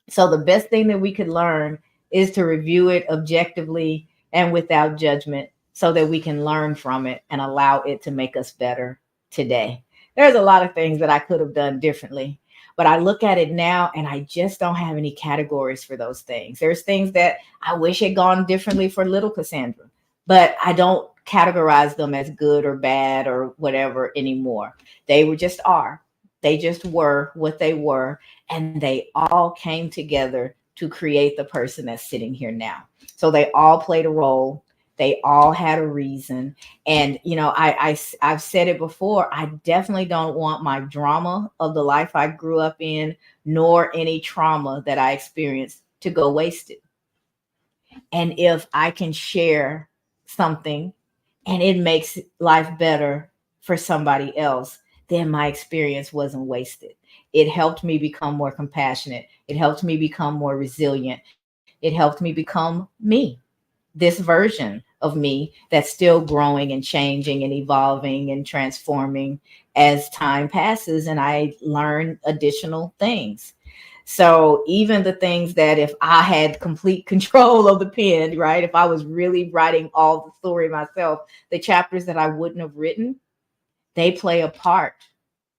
so the best thing that we could learn is to review it objectively and without judgment, so that we can learn from it and allow it to make us better today. There's a lot of things that I could have done differently, but I look at it now and I just don't have any categories for those things. There's things that I wish had gone differently for little Cassandra, but I don't categorize them as good or bad or whatever anymore. They were just are. They just were what they were, and they all came together to create the person that's sitting here now. So they all played a role. They all had a reason. And, I've said it before. I definitely don't want my drama of the life I grew up in, nor any trauma that I experienced, to go wasted. And if I can share something and it makes life better for somebody else, then my experience wasn't wasted. It helped me become more compassionate. It helped me become more resilient. It helped me become me, this version of me that's still growing and changing and evolving and transforming as time passes and I learn additional things. So even the things that if I had complete control of the pen, right? If I was really writing all the story myself, the chapters that I wouldn't have written, they play a part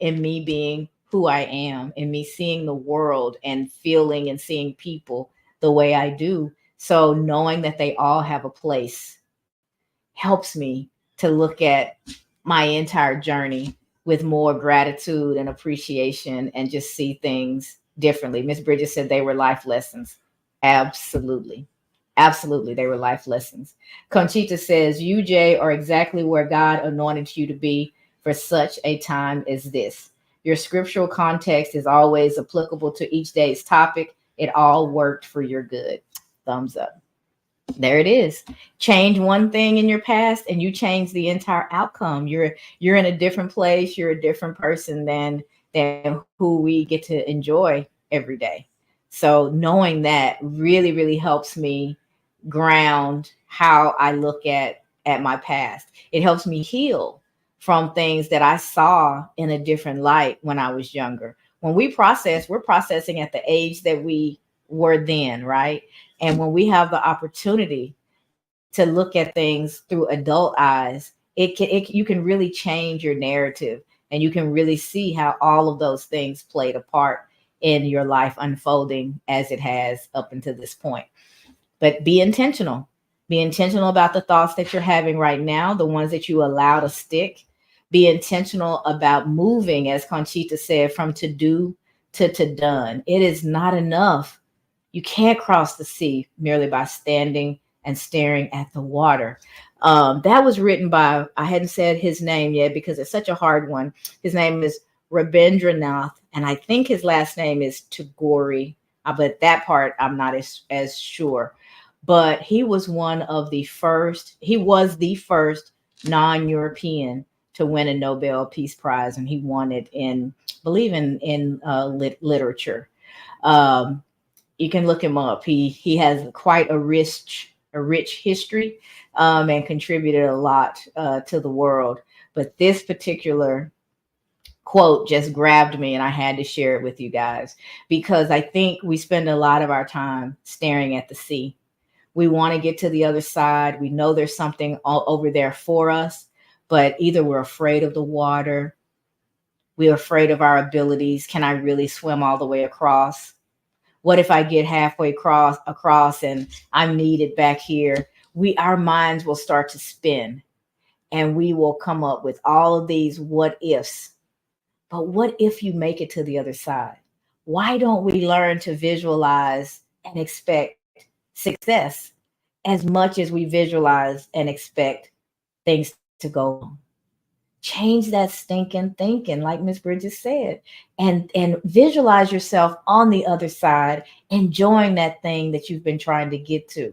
in me being who I am, in me seeing the world and feeling and seeing people the way I do. So knowing that they all have a place helps me to look at my entire journey with more gratitude and appreciation and just see things differently. Miss Bridget said they were life lessons. Absolutely. Absolutely, they were life lessons. Conchita says, you, Jay, are exactly where God anointed you to be for such a time as this. Your scriptural context is always applicable to each day's topic. It all worked for your good. Thumbs up. There it is. Change one thing in your past and you change the entire outcome. You're in a different place. You're a different person than who we get to enjoy every day. So knowing that really helps me ground how I look at my past. It helps me heal from things that I saw in a different light when I was younger. When we process, we're processing at the age that we were then, right? And when we have the opportunity to look at things through adult eyes, you can really change your narrative and you can really see how all of those things played a part in your life unfolding as it has up until this point. But be intentional. Be intentional about the thoughts that you're having right now, the ones that you allow to stick. Be intentional about moving, as Conchita said, from to do to done. It is not enough. You can't cross the sea merely by standing and staring at the water. That was written by, I hadn't said his name yet because it's such a hard one. His name is Rabindranath, and I think his last name is Tagore. But that part I'm not as sure. But he was the first non-European to win a Nobel Peace Prize, and he won it in literature. Um, you can look him up. He has quite a rich history, and contributed a lot to the world. But this particular quote just grabbed me, and I had to share it with you guys because I think we spend a lot of our time staring at the sea. We want to get to the other side. We know there's something all over there for us, but either we're afraid of the water, we're afraid of our abilities. Can I really swim all the way across? What if I get halfway across and I'm needed back here? Our minds will start to spin and we will come up with all of these what ifs. But what if you make it to the other side? Why don't we learn to visualize and expect success as much as we visualize and expect things to go wrong? Change that stinking thinking, like Miss Bridges said, and visualize yourself on the other side, enjoying that thing that you've been trying to get to.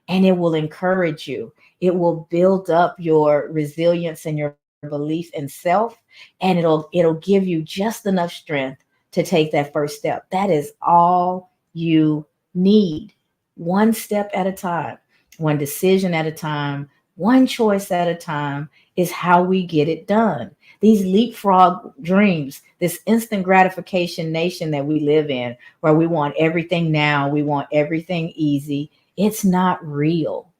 And it will encourage you. It will build up your resilience and your belief in self, and it'll give you just enough strength to take that first step. That is all you need. One step at a time, one decision at a time, one choice at a time is how we get it done. These leapfrog dreams, this instant gratification nation that we live in, where we want everything now, we want everything easy, it's not real.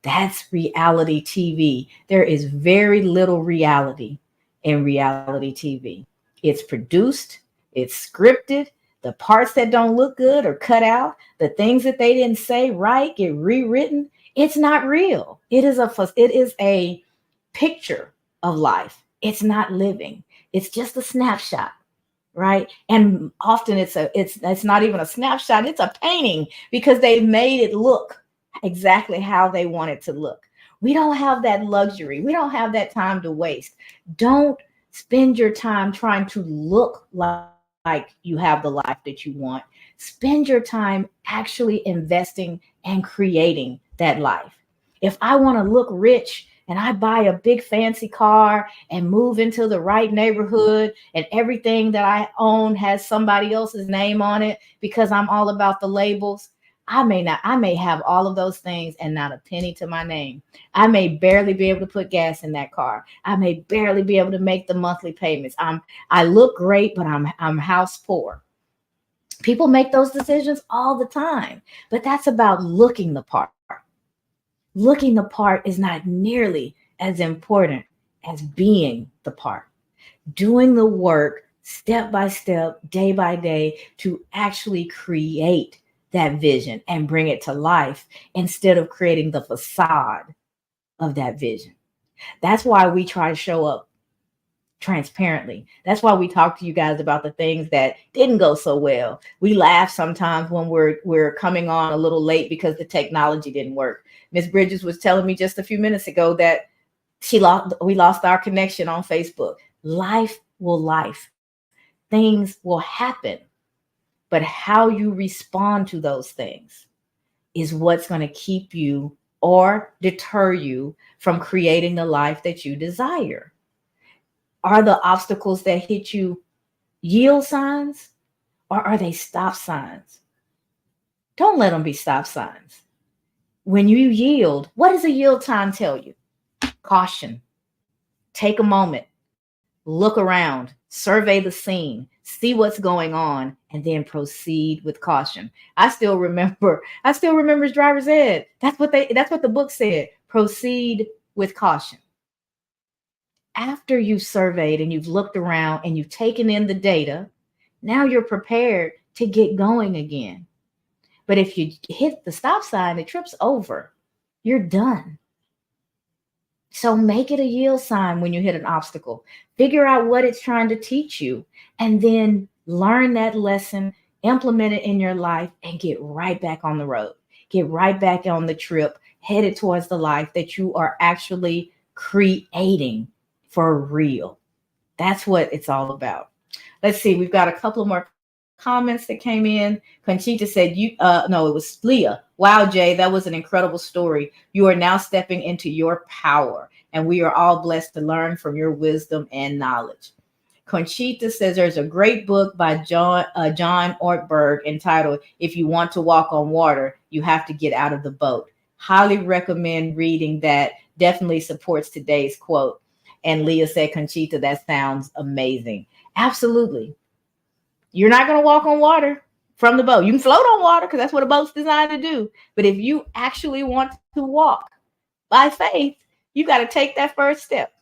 That's reality TV. There is very little reality in reality TV. It's produced, it's scripted. The parts that don't look good are cut out. The things that they didn't say right get rewritten. It's not real. It is a picture of life. It's not living. It's just a snapshot, right? And often it's not even a snapshot, it's a painting because they made it look exactly how they want it to look. We don't have that luxury. We don't have that time to waste. Don't spend your time trying to look like you have the life that you want. Spend your time actually investing and creating that life. If I want to look rich and I buy a big fancy car and move into the right neighborhood and everything that I own has somebody else's name on it because I'm all about the labels, I may have all of those things and not a penny to my name. I may barely be able to put gas in that car. I may barely be able to make the monthly payments. I look great, but I'm house poor. People make those decisions all the time, but that's about looking the part. Looking the part is not nearly as important as being the part. Doing the work step by step, day by day to actually create that vision and bring it to life instead of creating the facade of that vision. That's why we try to show up transparently. That's why we talk to you guys about the things that didn't go so well. We laugh sometimes when we're coming on a little late because the technology didn't work. Miss Bridges was telling me just a few minutes ago that we lost our connection on Facebook. Life will life. Things will happen. But how you respond to those things is what's going to keep you or deter you from creating the life that you desire. Are the obstacles that hit you yield signs or are they stop signs? Don't let them be stop signs. When you yield, what does a yield time tell you? Caution. Take a moment, look around, survey the scene, see what's going on, and then proceed with caution. I still remember driver's ed. That's what the book said. Proceed with caution. After you've surveyed and you've looked around and you've taken in the data, now you're prepared to get going again. But if you hit the stop sign, it trips over. You're done. So make it a yield sign when you hit an obstacle. Figure out what it's trying to teach you and then learn that lesson, implement it in your life, and get right back on the road. Get right back on the trip, headed towards the life that you are actually creating for real. That's what it's all about. Let's see. We've got a couple more comments that came in. Conchita said, no, it was Leah. Wow, Jay, that was an incredible story. You are now stepping into your power, and we are all blessed to learn from your wisdom and knowledge. Conchita says there's a great book by John Ortberg entitled, If You Want to Walk on Water, You Have to Get Out of the Boat. Highly recommend reading that. Definitely supports today's quote. And Leah said, Conchita, that sounds amazing. Absolutely. You're not going to walk on water from the boat. You can float on water because that's what a boat's designed to do. But if you actually want to walk by faith, you got to take that first step.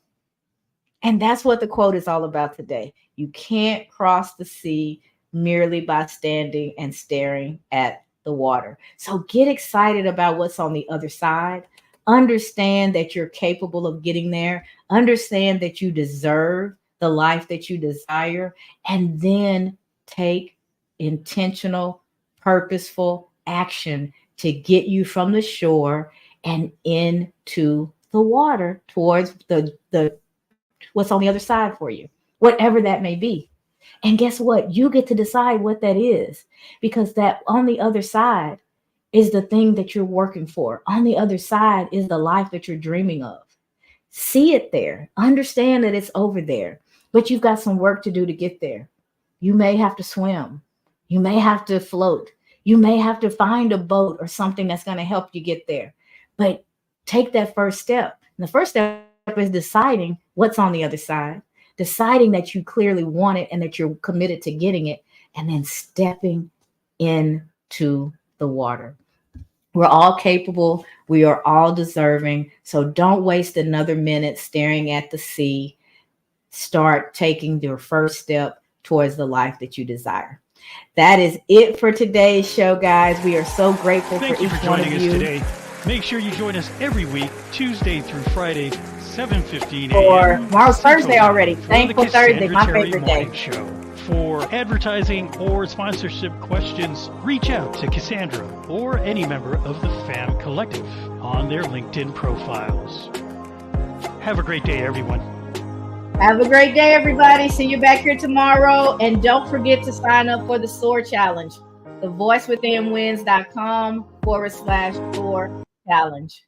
And that's what the quote is all about today. You can't cross the sea merely by standing and staring at the water. So get excited about what's on the other side. Understand that you're capable of getting there. Understand that you deserve the life that you desire. And then take intentional, purposeful action to get you from the shore and into the water towards the what's on the other side for you, whatever that may be. And guess what? You get to decide what that is, because that on the other side is the thing that you're working for. On the other side is the life that you're dreaming of. See it there. Understand that it's over there, but you've got some work to do to get there. You may have to swim. You may have to float. You may have to find a boat or something that's going to help you get there. But take that first step. And the first step is deciding what's on the other side, deciding that you clearly want it and that you're committed to getting it, and then stepping into the water. We're all capable. We are all deserving. So don't waste another minute staring at the sea. Start taking your first step towards the life that you desire. That is it for today's show, guys. We are so grateful for each one of you. Thank you for joining us today. Make sure you join us every week, Tuesday through Friday, 7:15 a.m. Or tomorrow's Thursday already. Thankful Thursday, my favorite day. Show. For advertising or sponsorship questions, reach out to Cassandra or any member of the FAM Collective on their LinkedIn profiles. Have a great day, everyone. Have a great day, everybody. See you back here tomorrow. And don't forget to sign up for the SOAR Challenge. thevoicewithinwins.com/SOAR Challenge.